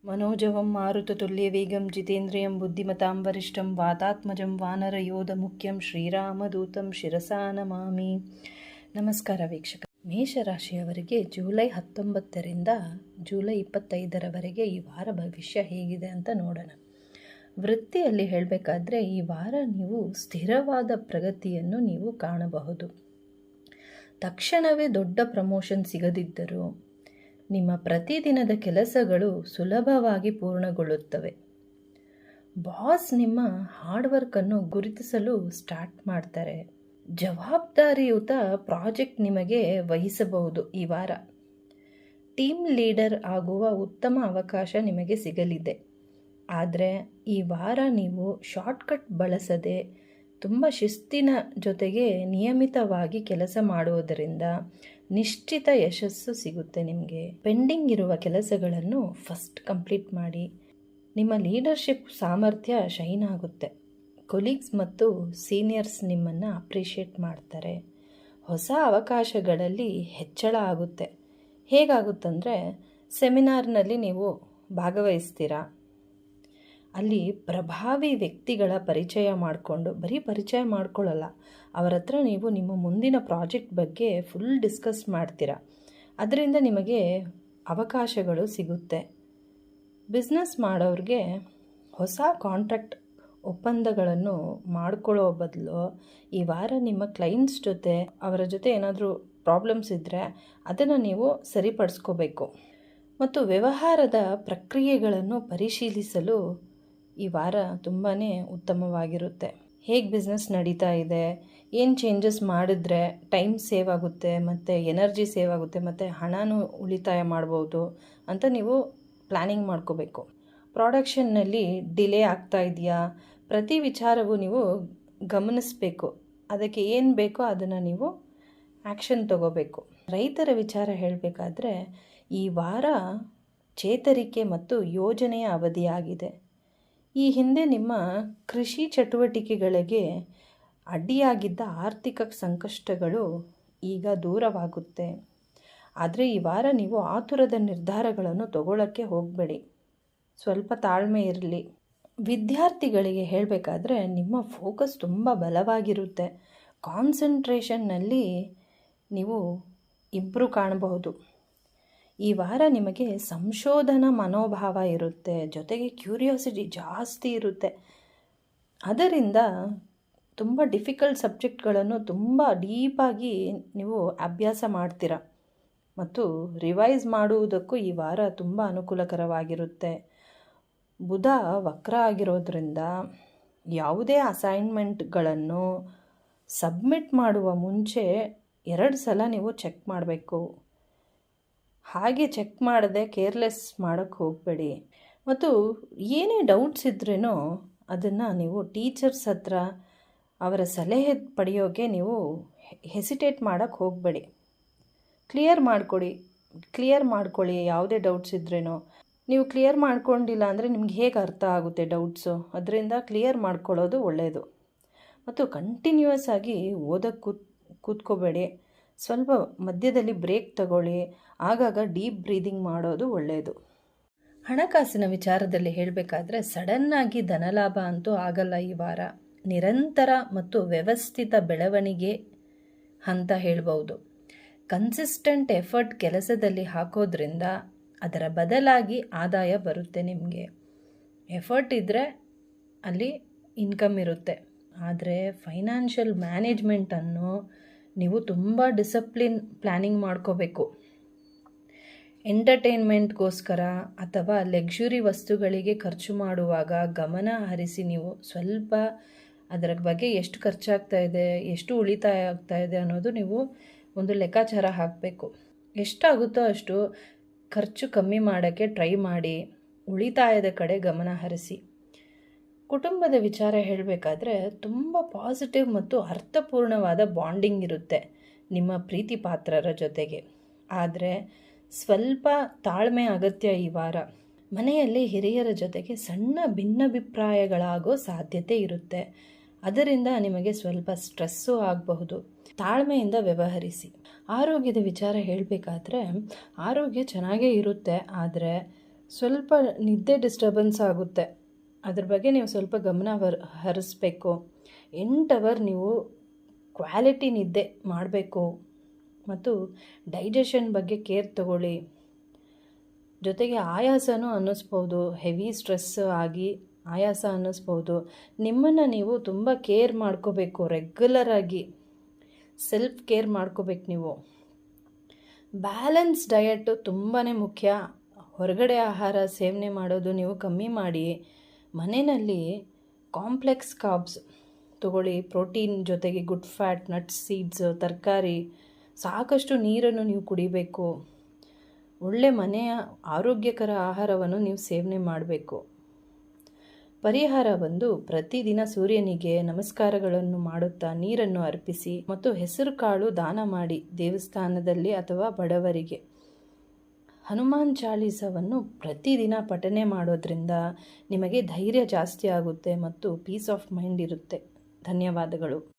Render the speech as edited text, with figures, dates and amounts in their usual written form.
मनोजवं मारुततुल्यवेगं जितेन्द्रियं बुद्धिमतां वरिष्ठं वातात्मजं वानरयोधमुख्यं ಶ್ರೀರಾಮದೂತಂ ಶಿರಸಾ ನಮಾಮಿ. ನಮಸ್ಕಾರ ವೀಕ್ಷಕ. ಮೇಷರಾಶಿಯವರಿಗೆ July 19ರಿಂದ July 25ರವರೆಗೆ ಈ ವಾರ ಭವಿಷ್ಯ ಹೇಗಿದೆ ಅಂತ ನೋಡೋಣ. ವೃತ್ತಿಯಲ್ಲಿ ಹೇಳಬೇಕಾದ್ರೆ ಈ ವಾರ ನೀವು ಸ್ಥಿರವಾದ ಪ್ರಗತಿಯನ್ನು ನೀವು ಕಾಣಬಹುದು. ತಕ್ಷಣವೇ ದೊಡ್ಡ ಪ್ರಮೋಷನ್ ಸಿಗದಿದ್ದರೂ ನಿಮ್ಮ ಪ್ರತಿದಿನದ ಕೆಲಸಗಳು ಸುಲಭವಾಗಿ ಪೂರ್ಣಗೊಳ್ಳುತ್ತವೆ. ಬಾಸ್ ನಿಮ್ಮ ಹಾರ್ಡ್ ವರ್ಕನ್ನು ಗುರುತಿಸಲು ಸ್ಟಾರ್ಟ್ ಮಾಡ್ತಾರೆ. ಜವಾಬ್ದಾರಿಯುತ ಪ್ರಾಜೆಕ್ಟ್ ನಿಮಗೆ ವಹಿಸಬಹುದು. ಈ ವಾರ ಟೀಮ್ ಲೀಡರ್ ಆಗುವ ಉತ್ತಮ ಅವಕಾಶ ನಿಮಗೆ ಸಿಗಲಿದೆ. ಆದರೆ ಈ ವಾರ ನೀವು ಶಾರ್ಟ್ಕಟ್ ಬಳಸದೆ ತುಂಬ ಶಿಸ್ತಿನ ಜೊತೆಗೆ ನಿಯಮಿತವಾಗಿ ಕೆಲಸ ಮಾಡುವುದರಿಂದ ನಿಶ್ಚಿತ ಯಶಸ್ಸು ಸಿಗುತ್ತೆ. ನಿಮಗೆ ಪೆಂಡಿಂಗ್ ಇರುವ ಕೆಲಸಗಳನ್ನು ಫಸ್ಟ್ ಕಂಪ್ಲೀಟ್ ಮಾಡಿ. ನಿಮ್ಮ ಲೀಡರ್ಶಿಪ್ ಸಾಮರ್ಥ್ಯ ಶೈನ್ ಆಗುತ್ತೆ. ಕೊಲೀಗ್ಸ್ ಮತ್ತು ಸೀನಿಯರ್ಸ್ ನಿಮ್ಮನ್ನು ಅಪ್ರಿಷಿಯೇಟ್ ಮಾಡ್ತಾರೆ. ಹೊಸ ಅವಕಾಶಗಳಲ್ಲಿ ಹೆಚ್ಚಳ ಆಗುತ್ತೆ. ಹೇಗಾಗುತ್ತಂದರೆ ಸೆಮಿನಾರ್ನಲ್ಲಿ ನೀವು ಭಾಗವಹಿಸ್ತೀರಾ. ಅಲ್ಲಿ ಪ್ರಭಾವಿ ವ್ಯಕ್ತಿಗಳ ಪರಿಚಯ ಮಾಡಿಕೊಂಡು, ಬರೀ ಪರಿಚಯ ಮಾಡ್ಕೊಳ್ಳಲ್ಲ, ಅವರ ಹತ್ರ ನೀವು ನಿಮ್ಮ ಮುಂದಿನ ಪ್ರಾಜೆಕ್ಟ್ ಬಗ್ಗೆ ಫುಲ್ ಡಿಸ್ಕಸ್ ಮಾಡ್ತೀರಾ. ಅದರಿಂದ ನಿಮಗೆ ಅವಕಾಶಗಳು ಸಿಗುತ್ತೆ. ಬಿಸ್ನೆಸ್ ಮಾಡೋರಿಗೆ ಹೊಸ ಕಾಂಟ್ರಾಕ್ಟ್ ಒಪ್ಪಂದಗಳನ್ನು ಮಾಡ್ಕೊಳ್ಳೋ ಬದಲು ಈ ವಾರ ನಿಮ್ಮ ಕ್ಲೈಂಟ್ಸ್ ಜೊತೆ, ಅವರ ಜೊತೆ ಏನಾದರೂ ಪ್ರಾಬ್ಲಮ್ಸ್ ಇದ್ದರೆ ಅದನ್ನು ನೀವು ಸರಿಪಡಿಸ್ಕೋಬೇಕು. ಮತ್ತು ವ್ಯವಹಾರದ ಪ್ರಕ್ರಿಯೆಗಳನ್ನು ಪರಿಶೀಲಿಸಲು ಈ ವಾರ ತುಂಬಾ ಉತ್ತಮವಾಗಿರುತ್ತೆ. ಹೇಗೆ ಬಿಸ್ನೆಸ್ ನಡೀತಾ ಇದೆ, ಏನು ಚೇಂಜಸ್ ಮಾಡಿದ್ರೆ ಟೈಮ್ ಸೇವ್ ಆಗುತ್ತೆ ಮತ್ತು ಎನರ್ಜಿ ಸೇವ್ ಆಗುತ್ತೆ ಮತ್ತು ಹಣನೂ ಉಳಿತಾಯ ಮಾಡ್ಬೋದು ಅಂತ ನೀವು ಪ್ಲ್ಯಾನಿಂಗ್ ಮಾಡ್ಕೋಬೇಕು. ಪ್ರಾಡಕ್ಷನ್ನಲ್ಲಿ ಡಿಲೇ ಆಗ್ತಾ ಇದೆಯಾ, ಪ್ರತಿ ವಿಚಾರವೂ ನೀವು ಗಮನಿಸಬೇಕು. ಅದಕ್ಕೆ ಏನು ಬೇಕೋ ಅದನ್ನು ನೀವು ಆ್ಯಕ್ಷನ್ ತಗೋಬೇಕು. ರೈತರ ವಿಚಾರ ಹೇಳಬೇಕಾದ್ರೆ ಈ ವಾರ ಚೇತರಿಕೆ ಮತ್ತು ಯೋಜನೆಯ ಅವಧಿಯಾಗಿದೆ. ಈ ಹಿಂದೆ ನಿಮ್ಮ ಕೃಷಿ ಚಟುವಟಿಕೆಗಳಿಗೆ ಅಡ್ಡಿಯಾಗಿದ್ದ ಆರ್ಥಿಕ ಸಂಕಷ್ಟಗಳು ಈಗ ದೂರವಾಗುತ್ತೆ. ಆದರೆ ಈ ವಾರ ನೀವು ಆತುರದ ನಿರ್ಧಾರಗಳನ್ನು ತಗೊಳ್ಳೋಕ್ಕೆ ಹೋಗಬೇಡಿ. ಸ್ವಲ್ಪ ತಾಳ್ಮೆ ಇರಲಿ. ವಿದ್ಯಾರ್ಥಿಗಳಿಗೆ ಹೇಳಬೇಕಾದ್ರೆ ನಿಮ್ಮ ಫೋಕಸ್ ತುಂಬ ಬಲವಾಗಿರುತ್ತೆ. ಕಾನ್ಸಂಟ್ರೇಷನ್ನಲ್ಲಿ ನೀವು ಇಂಪ್ರೂವ್ ಕಾಣಬಹುದು. ಈ ವಾರ ನಿಮಗೆ ಸಂಶೋಧನಾ ಮನೋಭಾವ ಇರುತ್ತೆ, ಜೊತೆಗೆ ಕ್ಯೂರಿಯಾಸಿಟಿ ಜಾಸ್ತಿ ಇರುತ್ತೆ. ಅದರಿಂದ ತುಂಬ ಡಿಫಿಕಲ್ಟ್ ಸಬ್ಜೆಕ್ಟ್ಗಳನ್ನು ತುಂಬ ಡೀಪಾಗಿ ನೀವು ಅಭ್ಯಾಸ ಮಾಡ್ತೀರ ಮತ್ತು ರಿವೈಸ್ ಮಾಡುವುದಕ್ಕೂ ಈ ವಾರ ತುಂಬ ಅನುಕೂಲಕರವಾಗಿರುತ್ತೆ. ಬುಧ ವಕ್ರ ಆಗಿರೋದ್ರಿಂದ ಯಾವುದೇ ಅಸೈನ್ಮೆಂಟ್ಗಳನ್ನು ಸಬ್ಮಿಟ್ ಮಾಡುವ ಮುಂಚೆ 2 ಸಲ ನೀವು ಚೆಕ್ ಮಾಡಬೇಕು. ಹಾಗೆ ಚೆಕ್ ಮಾಡದೆ ಕೇರ್ಲೆಸ್ ಮಾಡೋಕ್ಕೆ ಹೋಗಬೇಡಿ. ಮತ್ತು ಏನೇ ಡೌಟ್ಸ್ ಇದ್ರೇನೋ ಅದನ್ನು ನೀವು ಟೀಚರ್ಸ್ ಹತ್ರ ಅವರ ಸಲಹೆ ಪಡೆಯೋಕ್ಕೆ ನೀವು ಹೆಸಿಟೇಟ್ ಮಾಡೋಕ್ಕೆ ಹೋಗಬೇಡಿ. ಕ್ಲಿಯರ್ ಮಾಡ್ಕೊಳ್ಳಿ. ಯಾವುದೇ ಡೌಟ್ಸ್ ಇದ್ರೇನೋ ನೀವು ಕ್ಲಿಯರ್ ಮಾಡ್ಕೊಂಡಿಲ್ಲ ಅಂದರೆ ನಿಮ್ಗೆ ಹೇಗೆ ಅರ್ಥ ಆಗುತ್ತೆ ಡೌಟ್ಸು. ಅದರಿಂದ ಕ್ಲಿಯರ್ ಮಾಡ್ಕೊಳ್ಳೋದು ಒಳ್ಳೆಯದು. ಮತ್ತು ಕಂಟಿನ್ಯೂಯಸ್ ಆಗಿ ಓದೋಕ್ಕೆ ಕೂತ್ಕೋಬೇಡಿ. ಸ್ವಲ್ಪ ಮಧ್ಯದಲ್ಲಿ ಬ್ರೇಕ್ ತಗೊಳ್ಳಿ. ಆಗಾಗ ಡೀಪ್ ಬ್ರೀದಿಂಗ್ ಮಾಡೋದು ಒಳ್ಳೆಯದು. ಹಣಕಾಸಿನ ವಿಚಾರದಲ್ಲಿ ಹೇಳಬೇಕಾದ್ರೆ ಸಡನ್ನಾಗಿ ಧನಲಾಭ ಅಂತೂ ಆಗಲ್ಲ. ಈ ವಾರ ನಿರಂತರ ಮತ್ತು ವ್ಯವಸ್ಥಿತ ಬೆಳವಣಿಗೆ ಅಂತ ಹೇಳ್ಬೋದು. ಕನ್ಸಿಸ್ಟೆಂಟ್ ಎಫರ್ಟ್ ಕೆಲಸದಲ್ಲಿ ಹಾಕೋದ್ರಿಂದ ಅದರ ಬದಲಾಗಿ ಆದಾಯ ಬರುತ್ತೆ. ನಿಮಗೆ ಎಫರ್ಟ್ ಇದ್ದರೆ ಅಲ್ಲಿ ಇನ್ಕಮ್ ಇರುತ್ತೆ. ಆದರೆ ಫೈನಾನ್ಷಿಯಲ್ ಮ್ಯಾನೇಜ್ಮೆಂಟನ್ನು ನೀವು ತುಂಬ ಡಿಸಿಪ್ಲಿನ್ ಪ್ಲ್ಯಾನಿಂಗ್ ಮಾಡ್ಕೋಬೇಕು. ಎಂಟರ್ಟೈನ್ಮೆಂಟ್ಗೋಸ್ಕರ ಅಥವಾ ಲಕ್ಸುರಿ ವಸ್ತುಗಳಿಗೆ ಖರ್ಚು ಮಾಡುವಾಗ ಗಮನ ಹರಿಸಿ. ನೀವು ಸ್ವಲ್ಪ ಅದರ ಬಗ್ಗೆ ಎಷ್ಟು ಖರ್ಚಾಗ್ತಾ ಇದೆ, ಎಷ್ಟು ಉಳಿತಾಯ ಆಗ್ತಾ ಇದೆ ಅನ್ನೋದು ನೀವು ಒಂದು ಲೆಕ್ಕಾಚಾರ ಹಾಕಬೇಕು. ಎಷ್ಟಾಗುತ್ತೋ ಅಷ್ಟು ಖರ್ಚು ಕಮ್ಮಿ ಮಾಡೋಕ್ಕೆ ಟ್ರೈ ಮಾಡಿ. ಉಳಿತಾಯದ ಕಡೆ ಗಮನ ಹರಿಸಿ. ಕುಟುಂಬದ ವಿಚಾರ ಹೇಳಬೇಕಾದ್ರೆ ತುಂಬ ಪಾಸಿಟಿವ್ ಮತ್ತು ಅರ್ಥಪೂರ್ಣವಾದ ಬಾಂಡಿಂಗ್ ಇರುತ್ತೆ ನಿಮ್ಮ ಪ್ರೀತಿ ಪಾತ್ರರ ಜೊತೆಗೆ. ಆದರೆ ಸ್ವಲ್ಪ ತಾಳ್ಮೆ ಅಗತ್ಯ. ಈ ವಾರ ಮನೆಯಲ್ಲಿ ಹಿರಿಯರ ಜೊತೆಗೆ ಸಣ್ಣ ಭಿನ್ನಾಭಿಪ್ರಾಯಗಳಾಗೋ ಸಾಧ್ಯತೆ ಇರುತ್ತೆ. ಅದರಿಂದ ನಿಮಗೆ ಸ್ವಲ್ಪ ಸ್ಟ್ರೆಸ್ಸು ಆಗಬಹುದು. ತಾಳ್ಮೆಯಿಂದ ವ್ಯವಹರಿಸಿ. ಆರೋಗ್ಯದ ವಿಚಾರ ಹೇಳಬೇಕಾದ್ರೆ ಆರೋಗ್ಯ ಚೆನ್ನಾಗೇ ಇರುತ್ತೆ. ಆದರೆ ಸ್ವಲ್ಪ ನಿದ್ದೆ ಡಿಸ್ಟರ್ಬೆನ್ಸ್ ಆಗುತ್ತೆ. ಅದ್ರ ಬಗ್ಗೆ ನೀವು ಸ್ವಲ್ಪ ಗಮನ ಹರಿಸ್ಬೇಕು. 8 ಅವರ್ ನೀವು ಕ್ವಾಲಿಟಿ ನಿದ್ದೆ ಮಾಡಬೇಕು. ಮತ್ತು ಡೈಜೆಷನ್ ಬಗ್ಗೆ ಕೇರ್ ತಗೊಳ್ಳಿ. ಜೊತೆಗೆ ಆಯಾಸನೂ ಅನ್ನಿಸ್ಬೋದು, ಹೆವಿ ಸ್ಟ್ರೆಸ್ ಆಗಿ ಆಯಾಸ ಅನ್ನಿಸ್ಬೋದು. ನಿಮ್ಮನ್ನು ನೀವು ತುಂಬ ಕೇರ್ ಮಾಡ್ಕೋಬೇಕು. ರೆಗ್ಯುಲರಾಗಿ ಸೆಲ್ಫ್ ಕೇರ್ ಮಾಡ್ಕೋಬೇಕು ನೀವು. ಬ್ಯಾಲೆನ್ಸ್ ಡಯಟು ತುಂಬಾ ಮುಖ್ಯ. ಹೊರಗಡೆ ಆಹಾರ ಸೇವನೆ ಮಾಡೋದು ನೀವು ಕಮ್ಮಿ ಮಾಡಿ ಮನೆಯಲ್ಲಿ ಕಾಂಪ್ಲೆಕ್ಸ್ ಕಾರ್ಬ್ಸ್ ತಗೊಳ್ಳಿ. ಪ್ರೋಟೀನ್ ಜೊತೆಗೆ ಗುಡ್ ಫ್ಯಾಟ್, ನಟ್ಸ್, ಸೀಡ್ಸ್, ತರಕಾರಿ, ಸಾಕಷ್ಟು ನೀರನ್ನು ನೀವು ಕುಡಿಬೇಕು. ಒಳ್ಳೆ ಮನೆಯ ಆರೋಗ್ಯಕರ ಆಹಾರವನ್ನು ನೀವು ಸೇವನೆ ಮಾಡಬೇಕು. ಪರಿಹಾರ ಬಂದು ಪ್ರತಿದಿನ ಸೂರ್ಯನಿಗೆ ನಮಸ್ಕಾರಗಳನ್ನು ಮಾಡುತ್ತಾ ನೀರನ್ನು ಅರ್ಪಿಸಿ ಮತ್ತು ಹೆಸರು ಕಾಳು ದಾನ ಮಾಡಿ ದೇವಸ್ಥಾನದಲ್ಲಿ ಅಥವಾ ಬಡವರಿಗೆ. ಹನುಮಾನ್ ಚಾಲೀಸವನ್ನು ಪ್ರತಿದಿನ ಪಠನೆ ಮಾಡೋದ್ರಿಂದ ನಿಮಗೆ ಧೈರ್ಯ ಜಾಸ್ತಿ ಆಗುತ್ತೆ ಮತ್ತು ಪೀಸ್ ಆಫ್ ಮೈಂಡ್ ಇರುತ್ತೆ. ಧನ್ಯವಾದಗಳು.